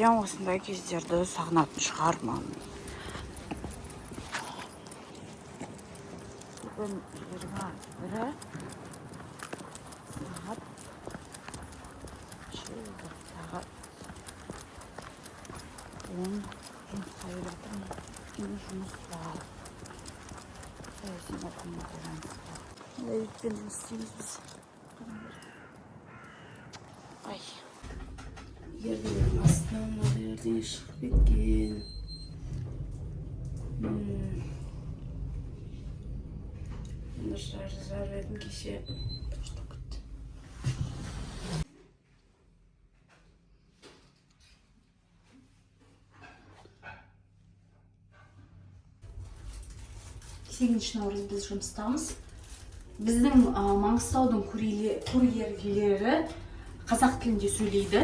Неліктен осындай кездерді сағынатын шығармын. Бүгін 21 сағат 10 жұмысқа келетім. Жұмыс бар. Саяси науқанға байланысты. Ләйіппен жұмыс істейміз біз. Ай. Ердің астынан мына ерден шығып кеткен. Жар едім кеше. Сегізінші наурыз біз жұмыстамыз. Біздің Маңғыстаудың курьерлері қазақ тілінде сөйлейді.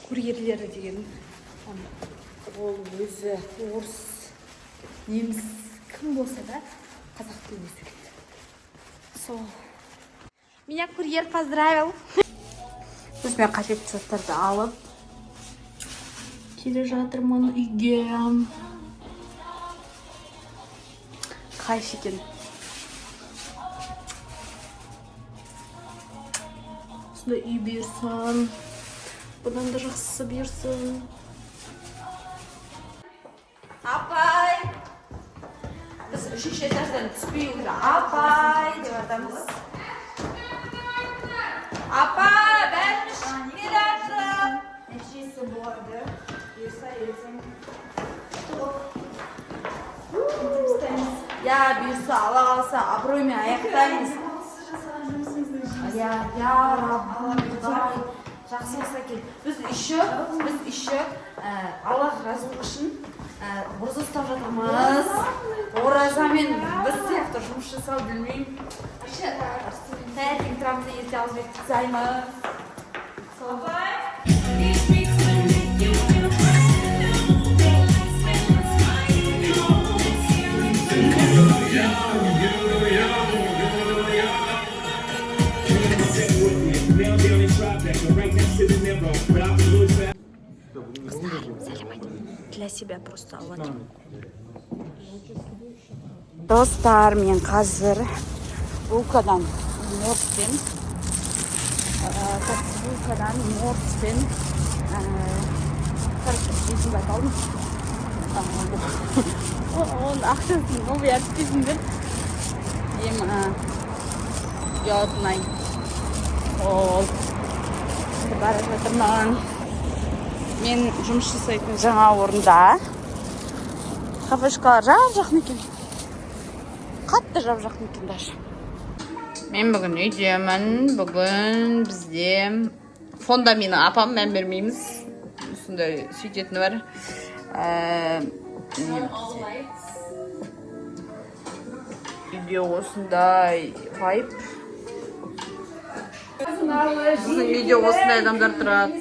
Курьерлері деген ол өзі орыс, неміс кім болса да қазақ тілінде сөйлейді. Сол. Меня курьер поздравил. Өзіме қажетті заттарды алып келе жатырмын үйге. Қайшы екен. Осындай үй берсін. Бұдан да жақсысы берсін. Апай! Біз үшінші этаждан түспей уже апай деп атамыз. Апай, бәріміз келе жатыр. Нәтижесі болады. Бұйырса ертең. Я бұйырса ала қалса абыроймен аяқтаймыз. Я раббай. Жақсы болса екен. Біз еще Аллах разылығы үшін ораза ұстап жатырмыз. Оразамен біз сияқты жұмыс жасау білмеймін. Таңертең тұрамыз, ерте алып жасаймыз. Для себя просто вот. Достар, мен қазір Булкадан морспен жетіп айталдым. Оның ақшасын новый әріптесімдер. Ұятынай. Ол. Бара жатырмын. Мен жұмыс жасайтын жаңа орында. Кафешкалар жап-жақын екен. Қатты жап-жақын екен даже. Мен бүгін үйдемін. Бүгін бізде фонда мені апам мән бермейміз. Осындай сөйтетіні бар. Үйде осындай вайп. Біздің үйде осындай адамдар тұрады.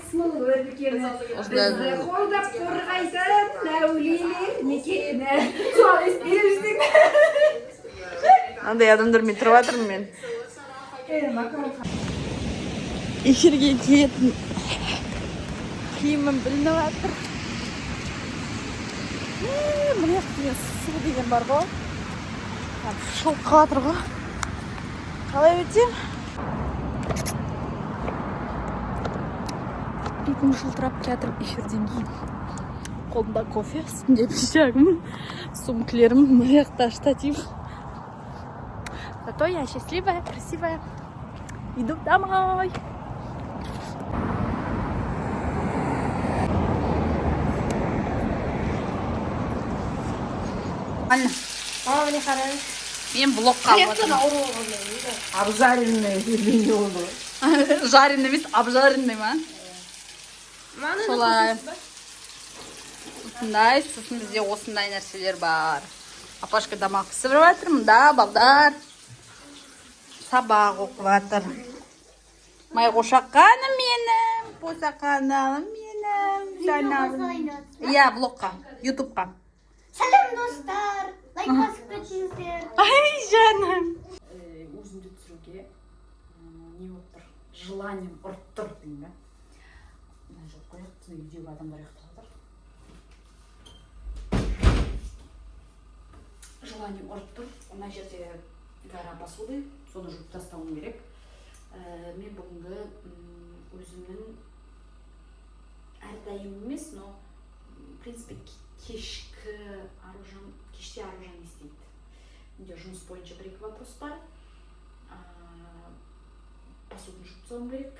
Қолдап қорғайсын, нәулелер некені. Сол есперіміздің. Андай адамдармен тұрып жатырмын мен. Эфирге киетін киімім білініп жатыр. Міне су деген бар ғой. Шылқы жатыр ғой. Қалай өтем? Бетім жылтырап кетір эфирден кейін. Қолымда кофе, үстінде пиджагым, сумкалерім, маяқта штатив. Зато я счастливая, красивая. Иду домой. Анна. Мама, не қарай. Мен блокқа алып Обжаренный пельмени oldu. Жареный емес, обжаренный ма? Солай. Осындай, сосын бізде осындай нәрселер бар. Апашка тамақ пісіріп жатыр, мында балдар. Сабақ оқып жатыр. Майқошаққаным менің, посақаным менің. Иә, блокқа, ютубқа. Салам достар, лайк басып кетіңіздер. Ай, жаным. Өзімді түсіруге не болып тұр, желанием ұрып тұр деймін ба. біздің үйдегі адамдар ұйықтап жатыр. Желанием ұрып тұр. Мына жерде гора посуды, соны жуып тастауым керек. Мен бүгінгі өзімнің әрдайым емес, но в принципе кеште Аружан істейді. Менде жұмыс бойынша бір-екі вопрос бар. Посудын жуып тастауым керек.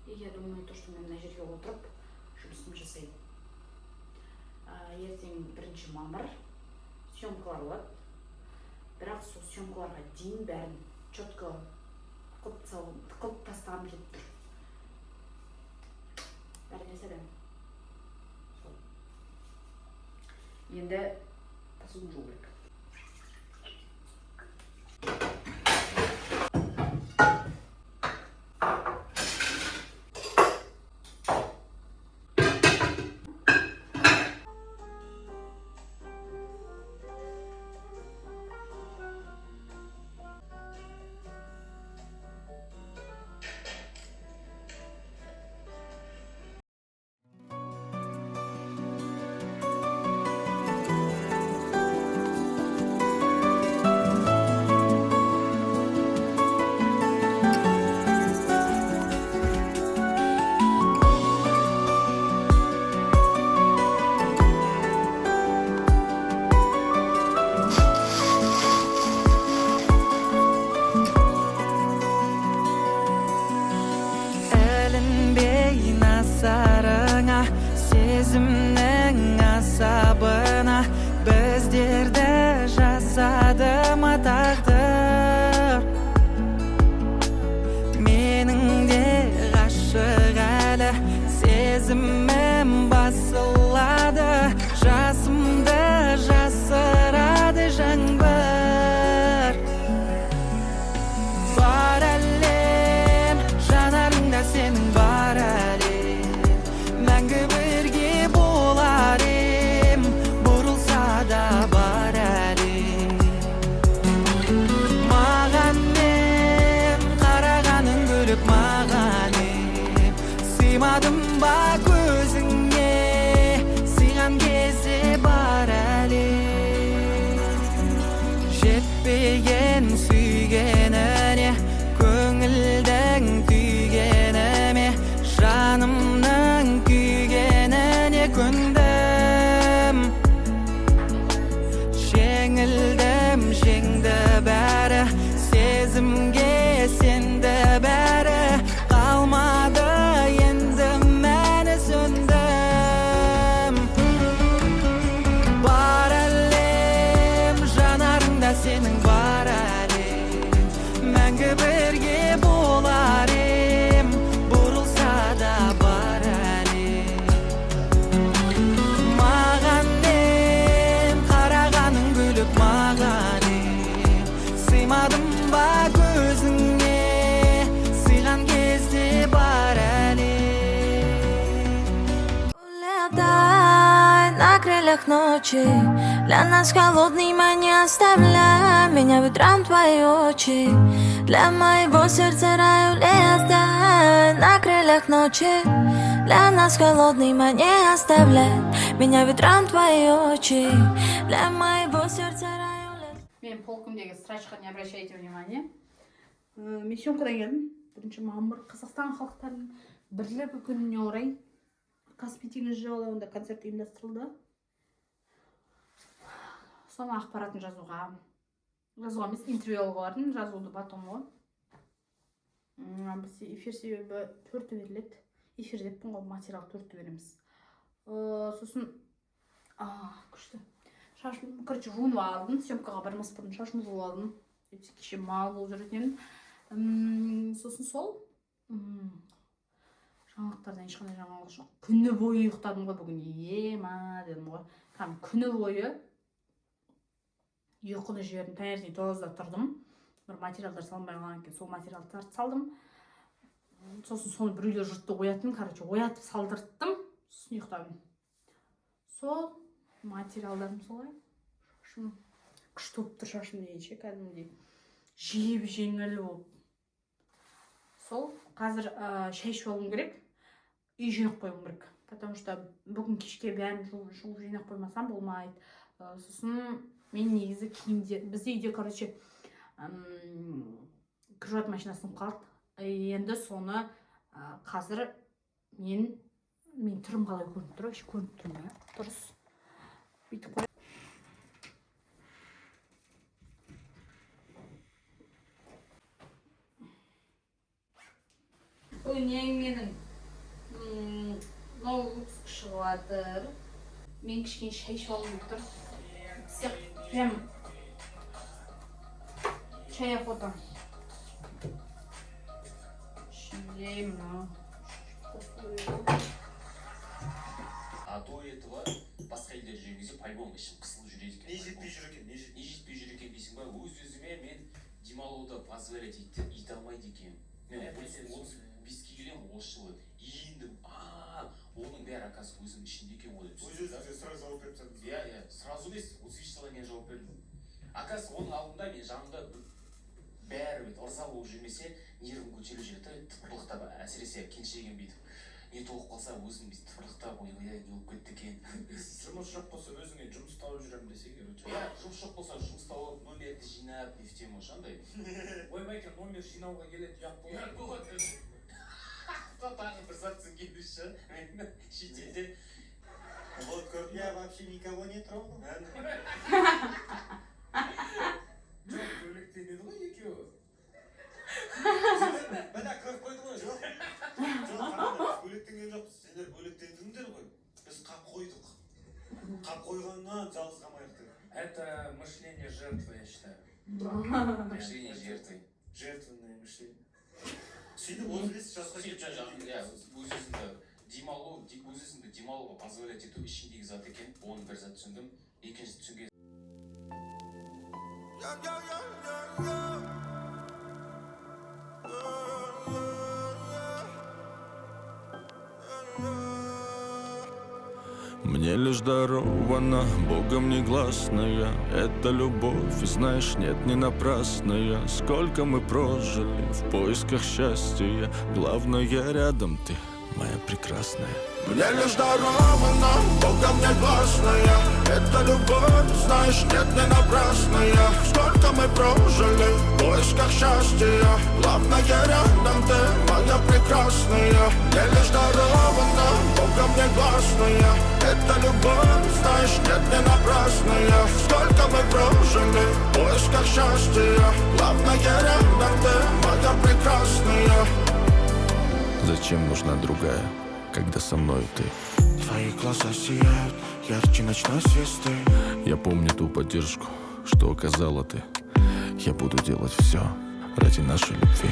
И я думаю, то, что мен мына жерге отырып жұмысымды жасаймын. Ертең 1 мамыр съемкалар болады. Бірақ сол съемкаларға дейін бәрін четко қылып тастағым келіп тұр. Бәріне сәлем. Енді посудын жуу керек. Сезімнің асабына біздерді жасады ма тағдыр. Менің де ғашық әлі сезімім басылады, жасымды жасырады жаңбыр. Бар әлем жанарыңда сенің бар әлем, мәңгі бірге болар ем, бұрылса да бар әлем. Маған мен қарағаның күліп маған ем, сыймадым ба көзіңе, сыйған кезде бар әлем. Жетпеген сүйгеніне, көңілдің күйгеніме, жанымның күйгеніне көндім. Жеңілдім, жеңді бәрі, сезімге сенді бәрі, қалмады енді мәні сөндім. Бар әлем жанарыңда сенің бар әлем, мәңгі бірге болар ем, бұрылса да бар әлем. Маған ем қарағаның күліп маған ем, сыймадым ба көзіңе, сыйған кезде бар әлем. Улетай на крыльях ночи, для нас холодными не оставляй меня ветром твои очи. Для моего сердца рай улетай на крыльях ночи, для нас холодными не оставляй меня ветром твои очи. Для моего сердца рай улетай. Мен полкымдегі срачқа не обращайте внимание. Мен съемкадан келдім. 1 мамыр Қазақстан халықтарының бірлігі күніне орай Каспий теңіз жағалауында концерт ұйымдастырылды. Соның ақпаратын жазуға емес, интервью алуға бардым, жазуды батым ғой. Біз эфир себебі 4 беріледі. Эфир деппін ғой, материал 4 береміз. Сосын күшті. Шашым, короче, жуынып алдым, съемкаға бармас бұрын шашым жуып алдым. Кеше мал болып жүретін. Сосын сол жаңалықтардан ешқандай жаңалық жоқ. Күні бойы ұйықтадым ғой бүгін. Ема дедім ғой. Күні бойы ұйқыны жібердім, таңертең 9-да тұрдым. Бір материалдар салынбай қалған екен, сол материалдарды салдым. Сосын соны біреулер жұртты оятын, оятып салдырттым, сосын ұйықтадым. Сол материалдарым солай. Шашым күшті болып тұр, шашым дейінше, кәдімгідей жиіп жеңіл болып. Сол қазір шай ішіп алуым керек, үй жинап қоюым керек. потому что бүгін кешке бәрін жуып жинап қоймасам болмайды. Сосын мен негізі киімдер, бізде үйде, короче, кіржуат машинасын қалды. Енді соны қазір мен түрім қалай көрініп тұр, көрініп тұр ма? Дұрыс. Бүйтіп қой. Ой, менің мынау выпуск шығып жатыр. Мен кішкене шай ішіп алып тұр. Прям чай охота. Ішінде мынау. А до этого басқа елде жүрген кезде по-любому ішім қысылып жүреді екен. Не жетпей жүр екен, не жетпей жүр екен дейсің ба? Өз-өзіме мен демалуды позволять ете алмайды екен. Мен 35-ке келемін осы жылы. Иіндім. Оның бәрі оказывается өзім ішінде екен ғой деп. Өз-өзіңізге сразу жауап беріп тастадыңыз. Иә, сразу емес, 35 жылға мен жауап бердім. Оказывается, оның алдында мен жанымда бәрі ырза болып жүрмесе, нервім көтеріліп жүреді, тыпырлықтап, әсіресе келіншегім бүйтіп. Не толып қалса өзім бүйтіп тыпырлықтап, ой, не болып кетті екен. Жұмыс жоқ болса өзіңе жұмыс тауып жүремін десе керек. Иә, жұмыс жоқ болса жұмыс тауып, номерді жинап, не в тему шандай. Ойбай екен, номер жинауға келеді, ұят болады. Тағы бір затсын келуші, шетелде. Вот, я вообще никого не трогал. Жоқ, бөлектенеді ғой екеуі. Мына көріп қойды ғой, жоқ. Жоқ, қараңдар, бөлектенген жоқпыз. Сендер бөлектендіңдер ғой. Біз қап қойдық. Қап қойғаннан жалғыз қалмайық деді. Это мышление жертвы, я считаю. Мышление жертвы. Жертвенное мышление. Сөйтіп 35 жасқа өзіңді демалуға позволять ету ішіндегі зат екен. Оны бір зат түсіндім. Екінші түсінген. Мне лишь дарована Богом негласная эта любовь, и знаешь, нет, не напрасная. Сколько мы прожили в поисках счастья, главное рядом ты, моя прекрасная. Мне лишь дарована Богом негласная эта любовь, знаешь, нет, не напрасная. Сколько мы прожили в поисках счастья, главное рядом ты, моя прекрасная. Мне лишь дарована Богом негласная эта любовь, знаешь, нет, не напрасная. Сколько мы прожили в поисках счастья, главное рядом ты, моя прекрасная. Зачем нужна другая, когда со мной ты? Твои глаза сияют ярче ночной звезды. Я помню ту поддержку, что оказала ты. Я буду делать все ради нашей любви.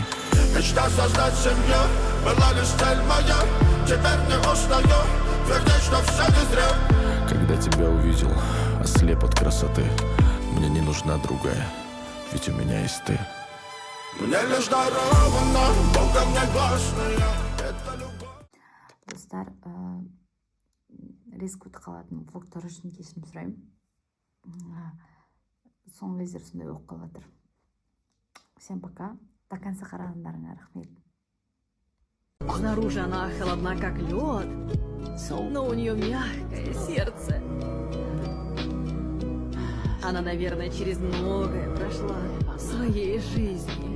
Мечта создать семью была лишь цель моя. Теперь не устаю твердить, что все не зря. Когда тебя увидел, ослеп от красоты. Мне не нужна другая, ведь у меня есть ты. Мне лишь дарована Богом негласная эта любовь. Достар, рез өтіп қалатын влогтар үшін кешірім сұраймын. Соңғы кездері сондай болып қалып жатыр. Всем пока. До конца қарағандарыңа рахмет. Снаружи она холодна, как лед, но у нее мягкое сердце. Она, наверное, через многое прошла в своей жизни.